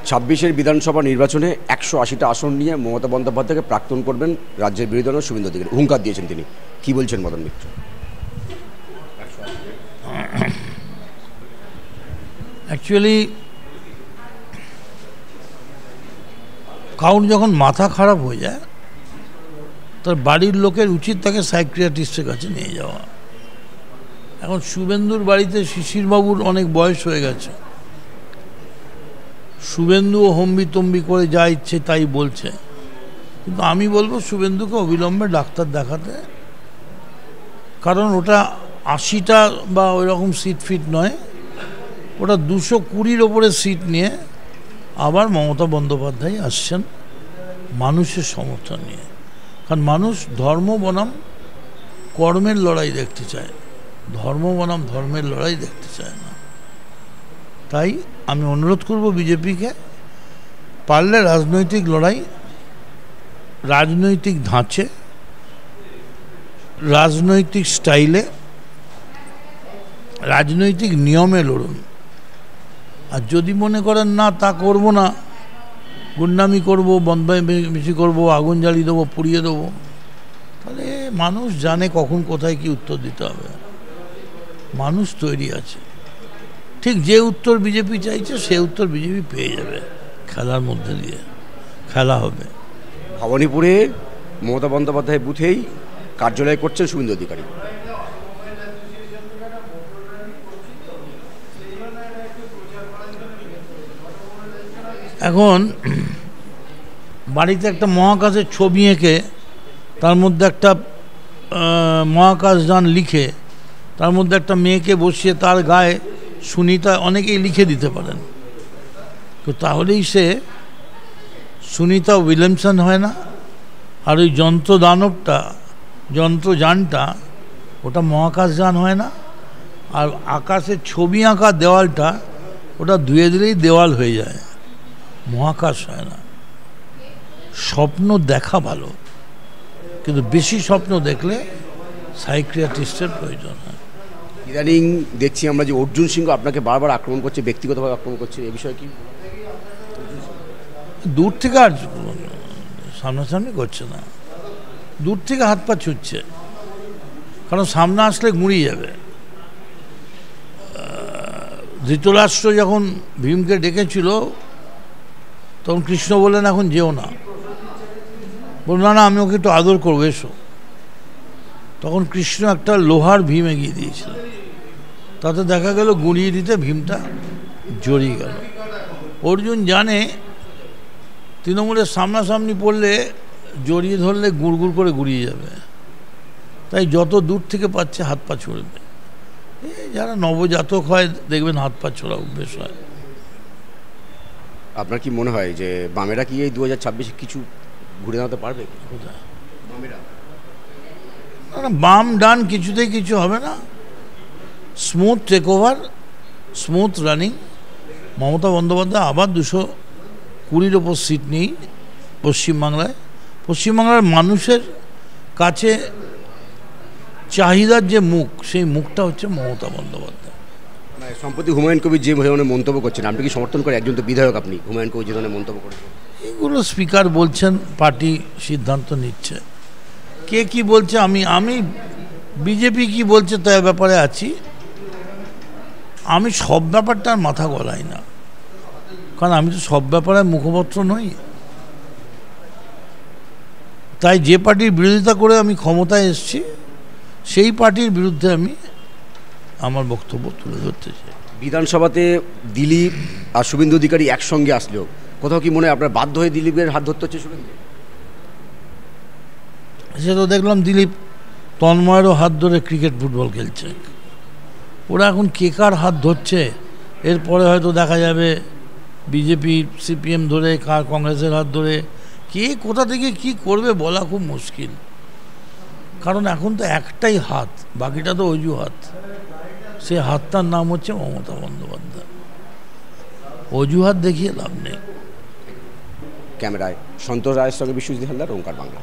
ছাব্বিশের বিধানসভা নির্বাচনে ১৮০টা আসন নিয়ে মমতা বন্দ্যোপাধ্যায়কে প্রাক্তন করবেন রাজ্যের বিরোধী দল শুভেন্দু অধিকারী হুঙ্কার দিয়েছেন তিনি। কি বলছেন মদন মিত্র? অ্যাকচুয়ালি কারণ যখন মাথা খারাপ হয়ে যায় তার বাড়ির লোকের উচিত তাকে সাইকিয়াট্রিস্টের কাছে নিয়ে যাওয়া। এখন শুভেন্দুর বাড়িতে শিশিরবাবুর অনেক বয়স হয়ে গেছে, শুভেন্দুও হম্বিতম্বি করে যা ইচ্ছে তাই বলছে, কিন্তু আমি বলবো শুভেন্দুকে অবিলম্বে ডাক্তার দেখাতে। কারণ ওটা ৮০টা বা ওই রকম সিট ফিট নয়, ওটা ২২০-র ওপরে সিট নিয়ে আবার মমতা বন্দ্যোপাধ্যায় আসছেন মানুষের সমর্থন নিয়ে। কারণ মানুষ ধর্ম বনাম কর্মের লড়াই দেখতে চায়, ধর্ম বনাম ধর্মের লড়াই দেখতে চায় না। তাই আমি অনুরোধ করব বিজেপিকে, পারলে রাজনৈতিক লড়াই রাজনৈতিক ধাঁচে, রাজনৈতিক স্টাইলে, রাজনৈতিক নিয়মে লড়ুন। আর যদি মনে করেন না তা করব না, গুন্ডামি করব, বদমাইশি করব, আগুন জ্বালিয়ে দেবো, পুড়িয়ে দেবো, তাহলে মানুষ জানে কখন কোথায় কি উত্তর দিতে হবে। মানুষ তৈরি আছে, ঠিক যে উত্তর বিজেপি চাইছে সে উত্তর বিজেপি পেয়ে যাবে। খেলার মধ্যে দিয়ে খেলা হবে। ভবানীপুরে মমতা বন্দ্যোপাধ্যায় বুথেই কার্যালয় করছেন শুভেন্দু অধিকারী। এখন বাড়িতে একটা মহাকাশের ছবি এঁকে তার মধ্যে একটা মহাকাশযান লিখে তার মধ্যে একটা মেয়েকে বসিয়ে তার গায়ে সুনিতা অনেকেই লিখে দিতে পারেন, তো তাহলেই সে সুনিতা উইলিয়ামসন হয় না। আর ওই যন্ত্রদানবটা, যন্ত্রযানটা, ওটা মহাকাশযান হয় না। আর আকাশের ছবি আঁকা দেওয়ালটা, ওটা ধুয়ে দিলেই দেওয়াল হয়ে যায়, মহাকাশ হয় না। স্বপ্ন দেখা ভালো, কিন্তু বেশি স্বপ্ন দেখলে সাইকিয়াট্রিস্টের প্রয়োজন হয়। ইদানিং দেখছি আমরা যে অর্জুন সিংহ আপনাকে বারবার আক্রমণ করছে, ব্যক্তিগতভাবে আক্রমণ করছে, এ বিষয়ে কি? দূর থেকে, আর সামনাসামনি করছে না, দূর থেকে হাত পা ছুটছে, কারণ সামনে আসলে গুঁড়িয়ে যাবে। ধৃতরাষ্ট্র যখন ভীমকে ডেকেছিল তখন কৃষ্ণ বললেন এখন যেও না, বলল না আমি ওকে একটু আদর করবো, এসো। তখন কৃষ্ণ একটা লোহার ভীম এগিয়ে দিয়েছিল, তাতে দেখা গেল গুঁড়িয়ে দিতে ভীমটা জড়িয়ে গেল। অর্জুন জানে তৃণমূলের সামনাসামনি পড়লে জড়িয়ে ধরলে গুড় গুড় করে গুড়িয়ে যাবে, তাই যত দূর থেকে পাচ্ছে হাত পা ছড়বে। যারা নবজাতক হয় দেখবেন হাত পা ছোড়া অভ্যেস হয়। আপনার কি মনে হয় যে বামেরা কি এই 2026 কিছু ঘুরে দাঁড়াতে পারবে? না, বাম ডান কিছুতেই কিছু হবে না। Smooth take over, smooth running. Mamata Bandyopadhyay আবার 220-র ওপর সিট নেই পশ্চিমবাংলায়। পশ্চিমবাংলার মানুষের কাছে চাহিদার যে মুখ, সেই মুখটা হচ্ছে মমতা বন্দ্যোপাধ্যায়। সম্প্রতি হুমায়ুন কবির যে ধরনের মন্তব্য করছেন, আপনি কি সমর্থন করে? একজন তো বিধায়ক আপনি, হুমায়ুন কবির যে ধরনের মন্তব্য করেছেন, এগুলো স্পিকার বলছেন, পার্টি সিদ্ধান্ত নিচ্ছে। কে কি বলছে, আমি বিজেপি কি বলছে তার ব্যাপারে আছি। আমি সব ব্যাপারটা আর মাথা গলাই না, কারণ আমি তো সব ব্যাপারে মুখপত্র নই। তাই যে পার্টির বিরোধিতা করে আমি ক্ষমতায় এসেছি, সেই পার্টির বিরুদ্ধে আমি আমার বক্তব্য তুলে ধরতে চাই। বিধানসভাতে দিলীপ আর শুভেন্দু অধিকারী একসঙ্গে আসলেও কোথাও কি মনে হয় আপনার বাধ্য হয়ে দিলীপের হাত ধরতে হচ্ছে শুভেন্দু? সে তো দেখলাম দিলীপ তন্ময়েরও হাত ধরে ক্রিকেট ফুটবল খেলছে। ওরা এখন কে কার হাত ধরছে, এরপরে হয়তো দেখা যাবে বিজেপি সিপিএম ধরে, কার কংগ্রেসের হাত ধরে, কে কোথা থেকে কি করবে বলা খুব মুশকিল। কারণ এখন তো একটাই হাত, বাকিটা তো অজুহাত। সে হাতটার নাম হচ্ছে মমতা বন্দ্যোপাধ্যায়। অজুহাত দেখিয়ে লাভ নেই। ক্যামেরায় সন্তোষ রায়ের সঙ্গে বিশ্বজিৎ হালদার, ওঙ্কার বাংলা।